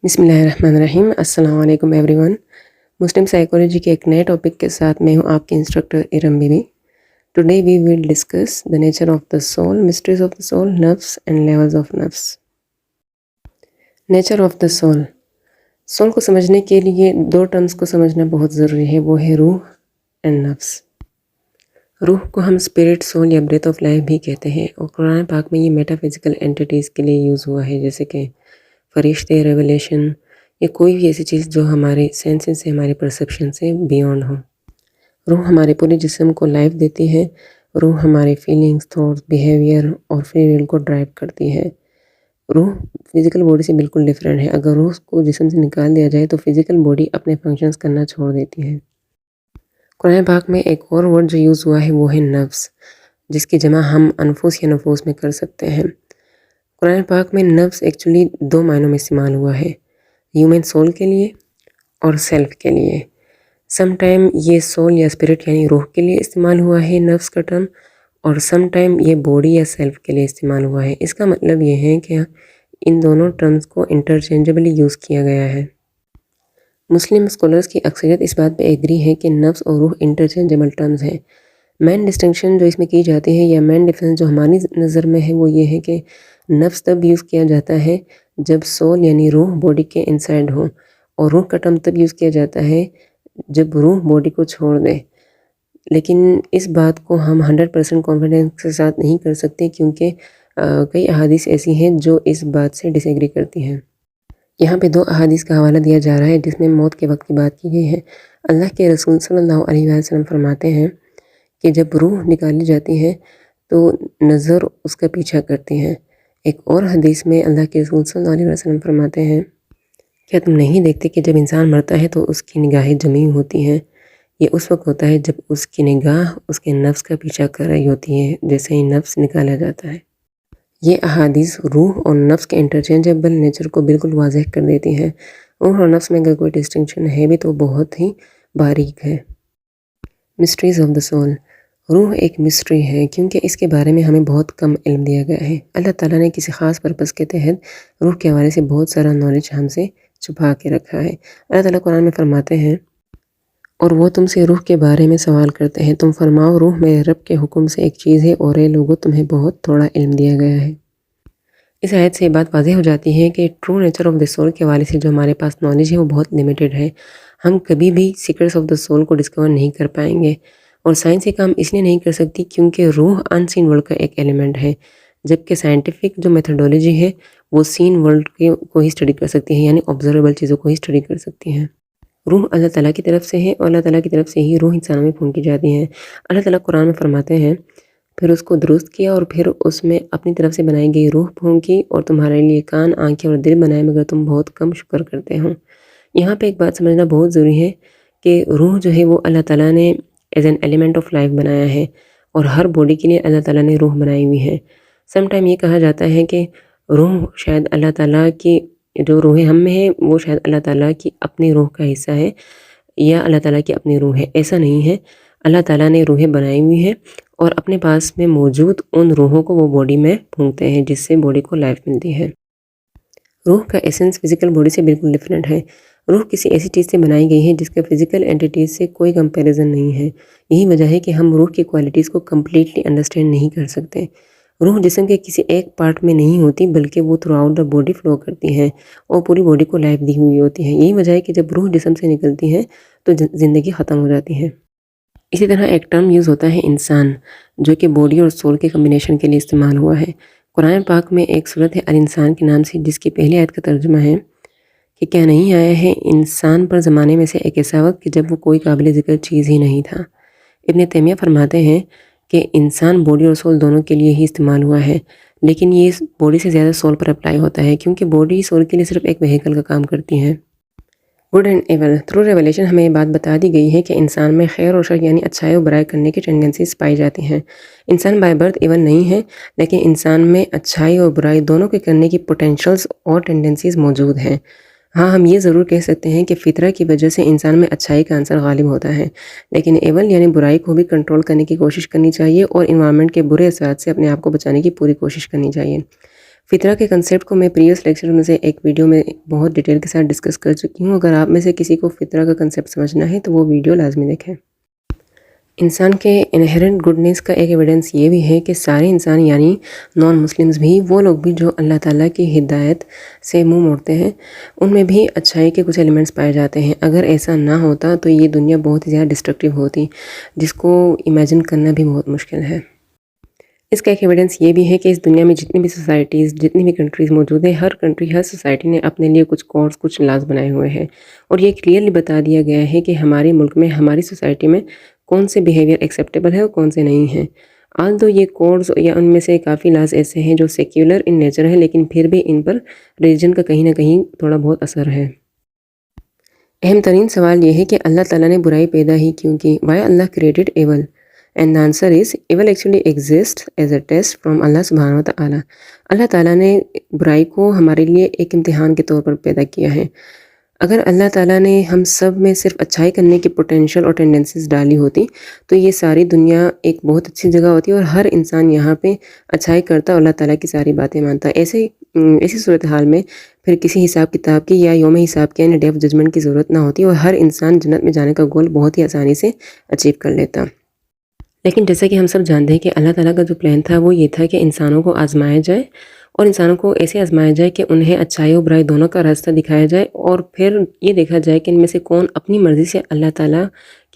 بسم اللہ الرحمن الرحیم۔ السلام علیکم ایوری ون۔ مسلم سائیکالوجی کے ایک نئے ٹاپک کے ساتھ میں ہوں آپ کی انسٹرکٹر ارم بی بی۔ Today we will discuss the nature of the soul, mysteries of the soul, نفس اینڈ لیولز آف نفس۔ Nature of the soul, soul کو سمجھنے کے لیے دو ٹرمز کو سمجھنا بہت ضروری ہے، وہ ہے روح اینڈ نفس۔ روح کو ہم اسپرٹ، سول یا بریتھ آف لائف بھی کہتے ہیں، اور قرآن پاک میں یہ میٹا فزیکل اینٹیٹیز کے لیے یوز ہوا ہے، جیسے کہ فرشتے، ریولیشن، یا کوئی بھی ایسی چیز جو ہمارے سینسز سے، ہمارے پرسیپشن سے بیونڈ ہو۔ روح ہمارے پورے جسم کو لائف دیتی ہے۔ روح ہمارے فیلنگز، تھاٹس، بیہیویئر اور فری ول کو ڈرائیو کرتی ہے۔ روح فزیکل باڈی سے بالکل ڈیفرنٹ ہے۔ اگر روح کو جسم سے نکال دیا جائے تو فزیکل باڈی اپنے فنکشنز کرنا چھوڑ دیتی ہے۔ قرآن پاک میں ایک اور ورڈ جو یوز ہوا ہے وہ ہے نفس، جس کی جمع ہم انفس یا نفوس میں کر سکتے ہیں۔ قرآن پاک میں نفس ایکچولی دو معنوں میں استعمال ہوا ہے، ہیومن سول کے لیے اور سیلف کے لیے۔ سم ٹائم یہ سول یا اسپرٹ یعنی روح کے لیے استعمال ہوا ہے نفس کا ٹرم، اور سم ٹائم یہ باڈی یا سیلف کے لیے استعمال ہوا ہے۔ اس کا مطلب یہ ہے کہ ان دونوں ٹرمز کو انٹرچینجبلی یوز کیا گیا ہے۔ مسلم اسکالرز کی اکثریت اس بات پہ ایگری ہے کہ نفس اور روح انٹرچینجبل ٹرمز ہیں۔ مین ڈسٹنکشن جو اس میں کی جاتی ہے یا مین ڈیفرنس جو ہماری نظر میں ہے وہ یہ ہے کہ نفس تب یوز کیا جاتا ہے جب سول یعنی روح باڈی کے انسائڈ ہو، اور روح کا ٹرم تب یوز کیا جاتا ہے جب روح باڈی کو چھوڑ دے۔ لیکن اس بات کو ہم 100% کانفیڈنس کے ساتھ نہیں کر سکتے، کیونکہ کئی احادیث ایسی ہیں جو اس بات سے ڈس ایگری کرتی ہیں۔ یہاں پہ دو احادیث کا حوالہ دیا جا رہا ہے جس میں موت کے وقت کی بات کی گئی ہے۔ اللہ کے رسول صلی اللہ علیہ وسلم فرماتے ہیں کہ جب روح نکالی جاتی ہے تو نظر اس کا پیچھا کرتی ہے۔ ایک اور حدیث میں اللہ کے رسول صلی اللہ علیہ وسلم فرماتے ہیں، کیا تم نہیں دیکھتے کہ جب انسان مرتا ہے تو اس کی نگاہیں جمی ہوتی ہیں؟ یہ اس وقت ہوتا ہے جب اس کی نگاہ اس کے نفس کا پیچھا کر رہی ہوتی ہے، جیسے ہی نفس نکالا جاتا ہے۔ یہ احادیث روح اور نفس کے انٹرچینجبل نیچر کو بالکل واضح کر دیتی ہیں۔ روح اور نفس میں اگر کوئی ڈسٹنکشن ہے بھی تو بہت ہی باریک ہے۔ مسٹریز آف دا سول، روح ایک مسٹری ہے کیونکہ اس کے بارے میں ہمیں بہت کم علم دیا گیا ہے۔ اللہ تعالیٰ نے کسی خاص پرپس کے تحت روح کے حوالے سے بہت سارا نالج ہم سے چھپا کے رکھا ہے۔ اللہ تعالیٰ قرآن میں فرماتے ہیں، اور وہ تم سے روح کے بارے میں سوال کرتے ہیں، تم فرماؤ روح میرے رب کے حکم سے ایک چیز ہے، اور اے لوگوں تمہیں بہت تھوڑا علم دیا گیا ہے۔ اس آیت سے یہ بات واضح ہو جاتی ہے کہ true nature of the civil کے حوالے سے جو ہمارے پاس نالج ہے وہ بہت لیمیٹڈ ہے۔ ہم کبھی بھی سیکرٹس آف دا سول کو ڈسکور نہیں کر پائیں گے، اور سائنس یہ کام اس لیے نہیں کر سکتی کیونکہ روح ان سین ورلڈ کا ایک ایلیمنٹ ہے، جبکہ سائنٹیفک جو میتھڈولوجی ہے وہ سین ورلڈ کو ہی اسٹڈی کر سکتی ہے، یعنی آبزرویبل چیزوں کو ہی اسٹڈی کر سکتی ہیں۔ روح اللہ تعالیٰ کی طرف سے ہے، اور اللہ تعالیٰ کی طرف سے ہی روح انسانوں میں پھونکی جاتی ہیں۔ اللہ تعالیٰ قرآن میں فرماتے ہیں، پھر اس کو درست کیا اور پھر اس میں اپنی طرف سے بنائی گئی روح پھونکی، اور تمہارے لیے کان، آنکھیں اور دل بنائے، مگر تم بہت کم شکر کرتے ہو۔ یہاں پہ ایک بات سمجھنا بہت ضروری ہے کہ روح جو ہے وہ اللہ تعالیٰ نے as an element of life بنایا ہے، اور ہر باڈی کے لیے اللہ تعالیٰ نے روح بنائی ہوئی ہے۔ سم ٹائم یہ کہا جاتا ہے کہ روح شاید اللہ تعالیٰ کی جو روح ہم میں ہے وہ شاید اللہ تعالیٰ کی اپنی روح کا حصہ ہے، یا اللہ تعالیٰ کی اپنی روح ہے۔ ایسا نہیں ہے، اللہ تعالیٰ نے روحیں بنائی ہوئی ہیں، اور اپنے پاس میں موجود ان روحوں کو وہ باڈی میں پھونکتے ہیں، جس سے باڈی کو لائف ملتی ہے۔ روح کا ایسنس فزیکل باڈی سے بالکل ڈفرینٹ ہے۔ روح کسی ایسی چیز سے بنائی گئی ہے جس کا فزیکل اینٹیٹیز سے کوئی کمپیریزن نہیں ہے۔ یہی وجہ ہے کہ ہم روح کی کوالٹیز کو کمپلیٹلی انڈرسٹینڈ نہیں کر سکتے۔ روح جسم کے کسی ایک پارٹ میں نہیں ہوتی، بلکہ وہ through out the body flu کرتی ہے اور پوری باڈی کو لائف دی ہوئی ہوتی ہے۔ یہی وجہ ہے کہ جب روح جسم سے نکلتی ہے تو زندگی ختم ہو جاتی ہے۔ اسی طرح ایک ٹرم یوز ہوتا ہے انسان، جو کہ باڈی اور سول کے کمبینیشن کے لیے استعمال ہوا ہے۔ قرآن پاک میں ایک صورت ہے الانسان کے نام سے، جس کی پہلی آیت کا ترجمہ ہے کہ کیا نہیں آیا ہے انسان پر زمانے میں سے ایک ایسا وقت کہ جب وہ کوئی قابل ذکر چیز ہی نہیں تھا۔ ابن تیمیہ فرماتے ہیں کہ انسان باڈی اور سول دونوں کے لیے ہی استعمال ہوا ہے، لیکن یہ باڈی سے زیادہ سول پر اپلائی ہوتا ہے، کیونکہ باڈی سول کے لیے صرف ایک وہیکل کا کام کرتی ہے۔ Good and evil, through revelation ہمیں یہ بات بتا دی گئی ہے کہ انسان میں خیر اور شر یعنی اچھائی اور برائی کرنے کی ٹینڈنسیز پائی جاتی ہیں۔ انسان بائی برتھ ایول نہیں ہے، لیکن انسان میں اچھائی اور برائی دونوں کے کرنے کی پوٹینشلز اور ٹینڈنسیز موجود ہیں۔ ہاں، ہم یہ ضرور کہہ سکتے ہیں کہ فطرہ کی وجہ سے انسان میں اچھائی کا عنصر غالب ہوتا ہے، لیکن ایول یعنی برائی کو بھی کنٹرول کرنے کی کوشش کرنی چاہیے، اور انوائرمنٹ کے برے اثرات سے اپنے آپ کو بچانے کی پوری کوشش کرنی چاہیے۔ فطرہ کے کنسیپٹ کو میں پریویس لیکچر میں سے ایک ویڈیو میں بہت ڈیٹیل کے ساتھ ڈسکس کر چکی ہوں. اگر آپ میں سے کسی کو فطرہ کا کنسیپٹ سمجھنا ہے تو وہ ویڈیو لازمی دیکھیں. انسان کے انہیرنٹ گڈنس کا ایک ایویڈنس یہ بھی ہے کہ سارے انسان یعنی نان مسلمز بھی، وہ لوگ بھی جو اللہ تعالیٰ کی ہدایت سے منہ موڑتے ہیں، ان میں بھی اچھائی کے کچھ ایلیمنٹس پائے جاتے ہیں. اگر ایسا نہ ہوتا تو یہ دنیا بہت ہی زیادہ ڈسٹرکٹیو ہوتی، جس کو امیجن کرنا بھی بہت مشکل ہے. اس کا ایک ایویڈنس یہ بھی ہے کہ اس دنیا میں جتنی بھی سوسائٹیز، جتنی بھی کنٹریز موجود ہیں، ہر کنٹری، ہر سوسائٹی نے اپنے لیے کچھ کوڈز، کچھ لاز بنائے ہوئے ہیں، اور یہ کلیئرلی بتا دیا گیا ہے کہ ہمارے ملک میں، ہماری سوسائٹی میں کون سے بیہیویئر ایکسیپٹیبل ہے اور کون سے نہیں ہیں. آج تو یہ کوڈز یا ان میں سے کافی لاز ایسے ہیں جو سیکولر ان نیچر ہیں، لیکن پھر بھی ان پر ریلیجن کا کہیں نہ کہیں تھوڑا بہت اثر ہے. اہم ترین سوال یہ ہے کہ اللہ تعالیٰ نے برائی پیدا ہی کیوں کی؟ Why Allah created evil? And the answer is, evil actually exists as a test from Allah subhanahu wa ta'ala. اللہ تعالیٰ نے برائی کو ہمارے لیے ایک امتحان کے طور پر پیدا کیا ہے. اگر اللہ تعالیٰ نے ہم سب میں صرف اچھائی کرنے کی پوٹینشیل اور ٹینڈنسیز ڈالی ہوتی تو یہ ساری دنیا ایک بہت اچھی جگہ ہوتی اور ہر انسان یہاں پہ اچھائی کرتا اور اللہ تعالیٰ کی ساری باتیں مانتا. ایسی صورتحال میں پھر کسی حساب کتاب کی یا یوم حساب کے ڈے آف ججمنٹ کی ضرورت نہ ہوتی اور ہر انسان جنت میں جانے کا گول بہت ہی آسانی سے اچیو کر لیتا. لیکن جیسا کہ ہم سب جانتے ہیں کہ اللہ تعالیٰ کا جو پلان تھا وہ یہ تھا کہ انسانوں کو آزمایا جائے، اور انسانوں کو ایسے آزمایا جائے کہ انہیں اچھائی و برائی دونوں کا راستہ دکھایا جائے، اور پھر یہ دیکھا جائے کہ ان میں سے کون اپنی مرضی سے اللہ تعالیٰ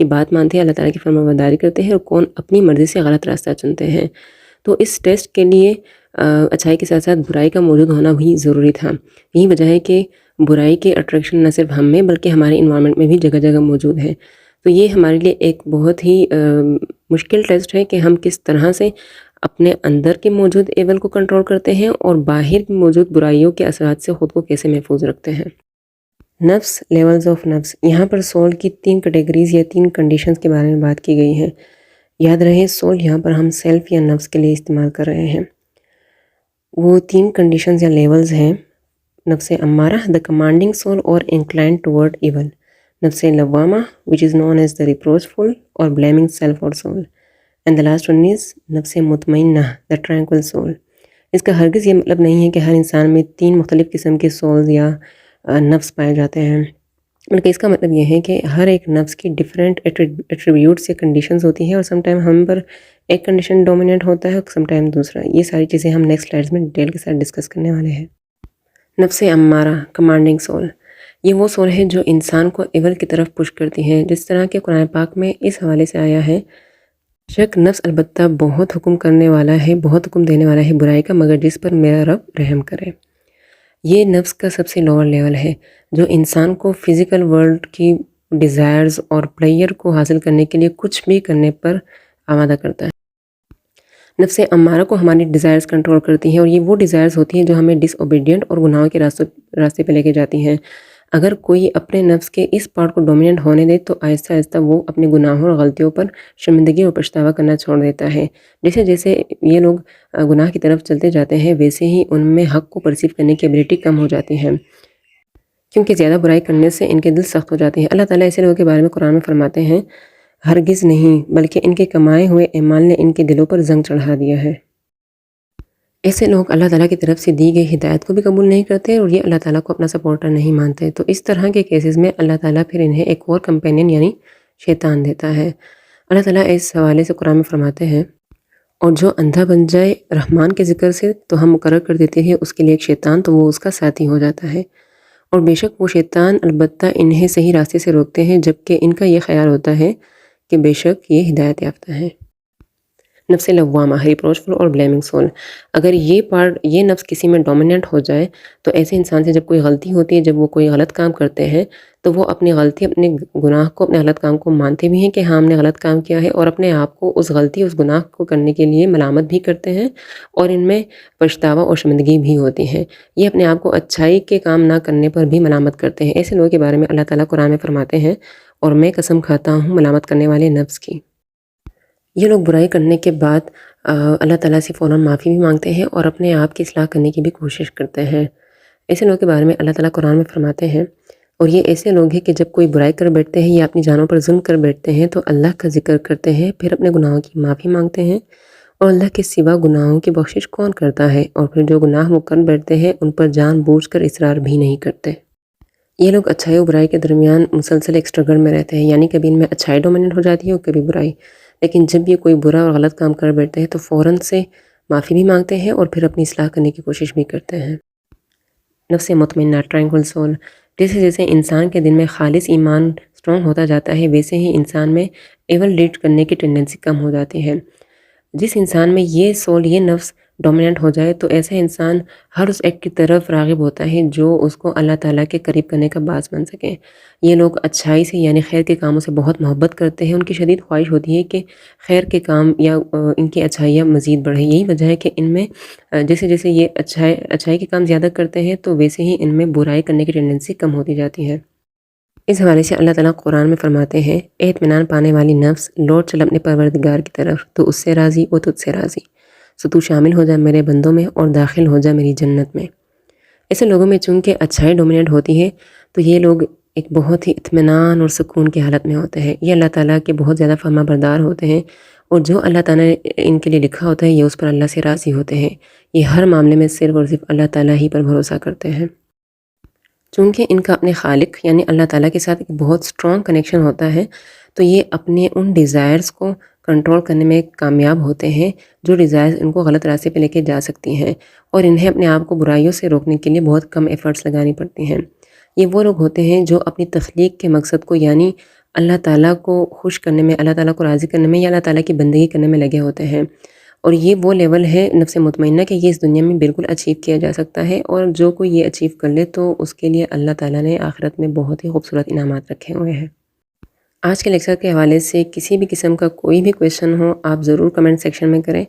کی بات مانتے ہیں، اللہ تعالیٰ کی فرمانبرداری کرتے ہیں، اور کون اپنی مرضی سے غلط راستہ چنتے ہیں. تو اس ٹیسٹ کے لیے اچھائی کے ساتھ ساتھ برائی کا موجود ہونا بھی ضروری تھا. یہی وجہ ہے کہ برائی کے اٹریکشن نہ صرف ہم میں بلکہ ہمارے انوائرمنٹ میں بھی جگہ جگہ موجود ہے. تو یہ ہمارے لیے ایک بہت ہی مشکل ٹیسٹ ہے کہ ہم کس طرح سے اپنے اندر کے موجود ایول کو کنٹرول کرتے ہیں اور باہر کی موجود برائیوں کے اثرات سے خود کو کیسے محفوظ رکھتے ہیں. نفس، لیولز آف نفس. یہاں پر سول کی 3 کیٹیگریز یا 3 کنڈیشنز کے بارے میں بات کی گئی ہے. یاد رہے سول یہاں پر ہم سیلف یا نفس کے لیے استعمال کر رہے ہیں. وہ 3 کنڈیشنز یا لیولز ہیں: نفس امارہ، دا کمانڈنگ سول اور انکلائنڈ ٹورڈ ایول. نفس لوامہ which is known as the reproachful اور blaming self اور soul. and the last one is نفس مطمئنہ، the tranquil soul. اس کا ہرگز یہ مطلب نہیں ہے کہ ہر انسان میں 3 مختلف قسم کے سولز یا نفس پائے جاتے ہیں، بلکہ اس کا مطلب یہ ہے کہ ہر ایک نفس کی ڈیفرنٹ ایٹریبیوٹس یا کنڈیشنز ہوتی ہیں، اور سم ٹائم ہم پر ایک کنڈیشن ڈومیننٹ ہوتا ہے اور سم ٹائم دوسرا. یہ ساری چیزیں ہم نیکسٹ سلائڈز میں ڈیٹیل کے ساتھ ڈسکس کرنے والے ہیں. نفس امارہ، کمانڈنگ سول. یہ وہ سول ہے جو انسان کو ایول کی طرف پش کرتی ہے، جس طرح کہ قرآن پاک میں اس حوالے سے آیا ہے: شک نفس البتہ بہت حکم کرنے والا ہے، بہت حکم دینے والا ہے برائی کا، مگر جس پر میرا رب رحم کرے. یہ نفس کا سب سے لوور لیول ہے جو انسان کو فزیکل ورلڈ کی ڈیزائرز اور پلیئر کو حاصل کرنے کے لیے کچھ بھی کرنے پر آمادہ کرتا ہے. نفس امارہ کو ہماری ڈیزائرز کنٹرول کرتی ہیں، اور یہ وہ ڈیزائرز ہوتی ہیں جو ہمیں ڈس اوبیڈینٹ اور گناہوں کے راستے پہ لے کے جاتی ہیں. اگر کوئی اپنے نفس کے اس پارٹ کو ڈومیننٹ ہونے دے تو آہستہ آہستہ وہ اپنے گناہوں اور غلطیوں پر شرمندگی اور پچھتاوا کرنا چھوڑ دیتا ہے. جیسے جیسے یہ لوگ گناہ کی طرف چلتے جاتے ہیں ویسے ہی ان میں حق کو پرسیو کرنے کی ایبلٹی کم ہو جاتی ہے، کیونکہ زیادہ برائی کرنے سے ان کے دل سخت ہو جاتے ہیں. اللہ تعالیٰ ایسے لوگوں کے بارے میں قرآن میں فرماتے ہیں: ہرگز نہیں، بلکہ ان کے کمائے ہوئے اعمال نے ان کے دلوں پر زنگ چڑھا دیا ہے. ایسے لوگ اللہ تعالیٰ کی طرف سے دی گئی ہدایت کو بھی قبول نہیں کرتے اور یہ اللہ تعالیٰ کو اپنا سپورٹر نہیں مانتے. تو اس طرح کے کیسز میں اللہ تعالیٰ پھر انہیں ایک اور کمپینین یعنی شیطان دیتا ہے. اللہ تعالیٰ اس حوالے سے قرآن میں فرماتے ہیں: اور جو اندھا بن جائے رحمان کے ذکر سے تو ہم مقرر کر دیتے ہیں اس کے لیے ایک شیطان، تو وہ اس کا ساتھی ہو جاتا ہے. اور بے شک وہ شیطان البتہ انہیں صحیح راستے سے روکتے ہیں، جبکہ ان کا یہ خیال ہوتا ہے کہ بے شک یہ ہدایت یافتہ ہے. نفس لوامہ، ریپروچفل اور بلیمنگ سول. اگر یہ نفس کسی میں ڈومیننٹ ہو جائے تو ایسے انسان سے جب کوئی غلطی ہوتی ہے، جب وہ کوئی غلط کام کرتے ہیں تو وہ اپنی غلطی، اپنے گناہ کو، اپنے غلط کام کو مانتے بھی ہیں کہ ہاں ہم نے غلط کام کیا ہے، اور اپنے آپ کو اس غلطی، اس گناہ کو کرنے کے لیے ملامت بھی کرتے ہیں، اور ان میں پچھتاوا اور شرمندگی بھی ہوتی ہے. یہ اپنے آپ کو اچھائی کے کام نہ کرنے پر بھی ملامت کرتے ہیں. ایسے لوگوں کے بارے میں اللہ تعالیٰ قرآن میں فرماتے ہیں: اور میں قسم کھاتا ہوں ملامت کرنے والے نفس کی. یہ لوگ برائی کرنے کے بعد اللہ تعالیٰ سے فوراً معافی بھی مانگتے ہیں اور اپنے آپ کی اصلاح کرنے کی بھی کوشش کرتے ہیں. ایسے لوگوں کے بارے میں اللہ تعالیٰ قرآن میں فرماتے ہیں: اور یہ ایسے لوگ ہیں کہ جب کوئی برائی کر بیٹھتے ہیں یا اپنی جانوں پر ظلم کر بیٹھتے ہیں تو اللہ کا ذکر کرتے ہیں، پھر اپنے گناہوں کی معافی مانگتے ہیں اور اللہ کے سوا گناہوں کی بخشش کون کرتا ہے، اور پھر جو گناہ وہ کر بیٹھتے ہیں ان پر جان بوجھ کر اصرار بھی نہیں کرتے۔ یہ لوگ اچھائی و برائی کے درمیان مسلسل ایک اسٹرگل میں رہتے ہیں، یعنی کبھی ان میں اچھائی ڈومیننٹ ہو جاتی ہے اور کبھی برائی، لیکن جب یہ کوئی برا اور غلط کام کر بیٹھتے ہیں تو فوراً سے معافی بھی مانگتے ہیں اور پھر اپنی اصلاح کرنے کی کوشش بھی کرتے ہیں۔ نفس مطمئنہ ٹرینکول سول، جیسے جیسے انسان کے دل میں خالص ایمان اسٹرانگ ہوتا جاتا ہے ویسے ہی انسان میں ایول ڈیڈ کرنے کی ٹینڈنسی کم ہو جاتی ہے۔ جس انسان میں یہ سول، یہ نفس ڈومیننٹ ہو جائے تو ایسا انسان ہر اس ایکٹ کی طرف راغب ہوتا ہے جو اس کو اللہ تعالیٰ کے قریب کرنے کا باعث بن سکے۔ یہ لوگ اچھائی سے یعنی خیر کے کاموں سے بہت محبت کرتے ہیں، ان کی شدید خواہش ہوتی ہے کہ خیر کے کام یا ان کی اچھائیاں مزید بڑھیں۔ یہی وجہ ہے کہ ان میں جیسے جیسے یہ اچھائی کے کام زیادہ کرتے ہیں تو ویسے ہی ان میں برائی کرنے کی ٹینڈنسی کم ہوتی جاتی ہے۔ اس حوالے سے اللہ تعالیٰ قرآن میں فرماتے ہیں، اے اطمینان پانے والی نفس، لوٹ چل اپنے پروردگار کی طرف، تو اس سے راضی وہ تجھ سے راضی، سو تو شامل ہو جا میرے بندوں میں اور داخل ہو جا میری جنت میں۔ ایسے لوگوں میں چونکہ اچھائی ڈومیننٹ ہوتی ہے تو یہ لوگ ایک بہت ہی اطمینان اور سکون کی حالت میں ہوتے ہیں۔ یہ اللہ تعالیٰ کے بہت زیادہ فرما بردار ہوتے ہیں، اور جو اللہ تعالیٰ نے ان کے لیے لکھا ہوتا ہے یہ اس پر اللہ سے راضی ہوتے ہیں۔ یہ ہر معاملے میں صرف اور صرف اللہ تعالیٰ ہی پر بھروسہ کرتے ہیں۔ چونکہ ان کا اپنے خالق یعنی اللہ تعالیٰ کے ساتھ ایک بہت سٹرونگ کنیکشن ہوتا ہے تو یہ اپنے ان ڈیزائرز کو کنٹرول کرنے میں کامیاب ہوتے ہیں جو ڈیزائرز ان کو غلط راستے پہ لے کے جا سکتی ہیں، اور انہیں اپنے آپ کو برائیوں سے روکنے کے لیے بہت کم ایفرٹس لگانی پڑتی ہیں۔ یہ وہ لوگ ہوتے ہیں جو اپنی تخلیق کے مقصد کو یعنی اللہ تعالیٰ کو خوش کرنے میں، اللہ تعالیٰ کو راضی کرنے میں یا اللہ تعالیٰ کی بندگی کرنے میں لگے ہوتے ہیں، اور یہ وہ لیول ہے نفس مطمئنہ کہ یہ اس دنیا میں بالکل اچیو کیا جا سکتا ہے، اور جو کوئی یہ اچیو کر لے تو اس کے لیے اللہ تعالیٰ نے آخرت میں بہت ہی خوبصورت انعامات رکھے ہوئے ہیں۔ آج کے لیکچر کے حوالے سے کسی بھی قسم کا کوئی بھی کویشچن ہو آپ ضرور کمنٹ سیکشن میں کریں،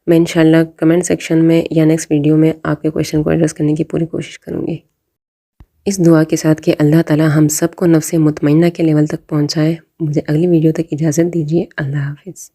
میں انشاءاللہ کمنٹ سیکشن میں یا نیکسٹ ویڈیو میں آپ کے کویشچن کو ایڈریس کرنے کی پوری کوشش کروں گی۔ اس دعا کے ساتھ کہ اللہ تعالیٰ ہم سب کو نفس مطمئنہ کے لیول تک پہنچائے، مجھے اگلی ویڈیو تک اجازت دیجیے۔ اللہ حافظ۔